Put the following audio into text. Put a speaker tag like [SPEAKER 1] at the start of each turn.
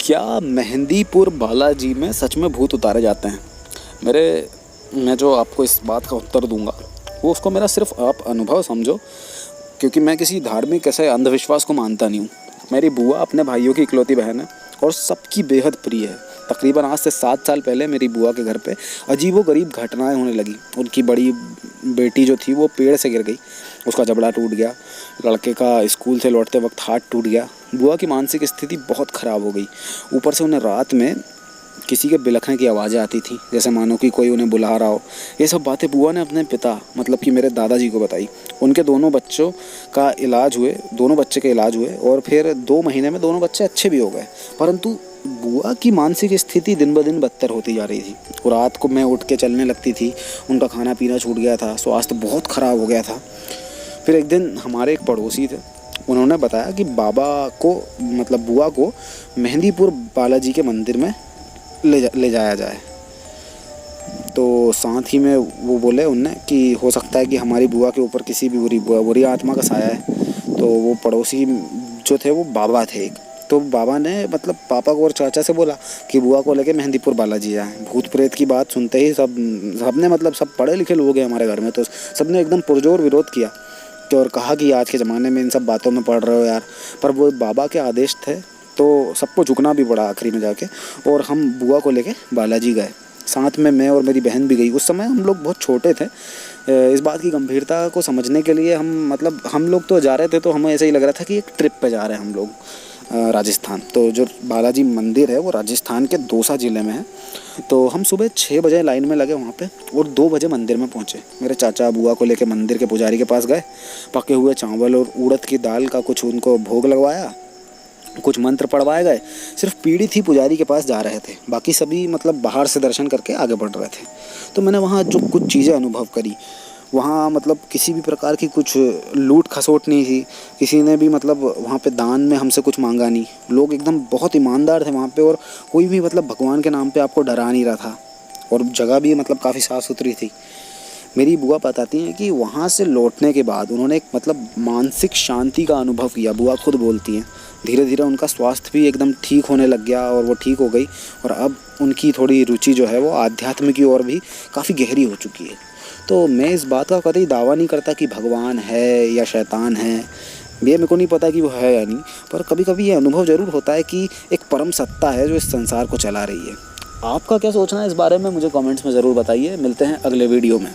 [SPEAKER 1] क्या मेहंदीपुर बालाजी में सच में भूत उतारे जाते हैं? मैं जो आपको इस बात का उत्तर दूंगा वो उसको मेरा सिर्फ आप अनुभव समझो, क्योंकि मैं किसी धार्मिक ऐसे अंधविश्वास को मानता नहीं हूँ। मेरी बुआ अपने भाइयों की इकलौती बहन है और सबकी बेहद प्रिय है। तकरीबन आज से 7 साल पहले मेरी बुआ के घर पे अजीबोगरीब घटनाएं होने लगी। उनकी बड़ी बेटी जो थी वो पेड़ से गिर गई, उसका जबड़ा टूट गया। लड़के का स्कूल से लौटते वक्त हाथ टूट गया। बुआ की मानसिक स्थिति बहुत ख़राब हो गई। ऊपर से उन्हें रात में किसी के बिलखने की आवाज़ें आती थी, जैसे मानो कि कोई उन्हें बुला रहा हो। ये सब बातें बुआ ने अपने पिता मतलब कि मेरे दादाजी को बताई। उनके दोनों बच्चे के इलाज हुए और फिर 2 महीने में दोनों बच्चे अच्छे भी हो गए। परंतु बुआ की मानसिक स्थिति दिन ब दिन बदतर होती जा रही थी। और रात को मैं उठ के चलने लगती थी, उनका खाना पीना छूट गया था, स्वास्थ्य बहुत ख़राब हो गया था। फिर एक दिन हमारे एक पड़ोसी थे, उन्होंने बताया कि बुआ को मेहंदीपुर बालाजी के मंदिर में ले जाया जाए। तो साथ ही में वो बोले उनने कि हो सकता है कि हमारी बुआ के ऊपर किसी भी बुरी आत्मा का साया है। तो वो पड़ोसी जो थे वो बाबा थे एक। तो बाबा ने पापा को और चाचा से बोला कि बुआ को लेके मेहंदीपुर बालाजी जाए। भूत प्रेत की बात सुनते ही सबने सब पढ़े लिखे लोग हैं हमारे घर में, तो सबने एकदम पुरजोर विरोध किया और कहा कि आज के ज़माने में इन सब बातों में पढ़ रहे हो यार। पर वो बाबा के आदेश थे तो सबको झुकना भी पड़ा आखिरी में जाके, और हम बुआ को लेके बालाजी गए। साथ में मैं और मेरी बहन भी गई। उस समय हम लोग बहुत छोटे थे। इस बात की गंभीरता को समझने के लिए हम लोग तो जा रहे थे, तो हमें ऐसा ही लग रहा था कि एक ट्रिप पे जा रहे हैं हम लोग राजस्थान। तो जो बालाजी मंदिर है वो राजस्थान के दौसा ज़िले में है। तो हम सुबह 6 बजे लाइन में लगे वहाँ पे और 2 बजे मंदिर में पहुँचे। मेरे चाचा बुआ को लेके मंदिर के पुजारी के पास गए। पके हुए चावल और उड़द की दाल का कुछ उनको भोग लगवाया, कुछ मंत्र पढ़वाए गए। सिर्फ पीड़ित ही पुजारी के पास जा रहे थे, बाकी सभी बाहर से दर्शन करके आगे बढ़ रहे थे। तो मैंने वहाँ जो कुछ चीज़ें अनुभव करी, वहाँ किसी भी प्रकार की कुछ लूट खसोट नहीं थी। किसी ने भी वहाँ पे दान में हमसे कुछ मांगा नहीं। लोग एकदम बहुत ईमानदार थे वहाँ पे, और कोई भी भगवान के नाम पे आपको डरा नहीं रहा था। और जगह भी काफ़ी साफ़ सुथरी थी। मेरी बुआ बताती हैं कि वहाँ से लौटने के बाद उन्होंने एक मानसिक शांति का अनुभव किया। बुआ खुद बोलती हैं धीरे धीरे उनका स्वास्थ्य भी एकदम ठीक होने लग गया और वो ठीक हो गई। और अब उनकी थोड़ी रुचि जो है वो आध्यात्म की ओर भी काफ़ी गहरी हो चुकी है। तो मैं इस बात का कतई दावा नहीं करता कि भगवान है या शैतान है, ये मेरे को नहीं पता कि वो है या नहीं, पर कभी कभी ये अनुभव ज़रूर होता है कि एक परम सत्ता है जो इस संसार को चला रही है। आपका क्या सोचना है इस बारे में मुझे कमेंट्स में ज़रूर बताइए। मिलते हैं अगले वीडियो में।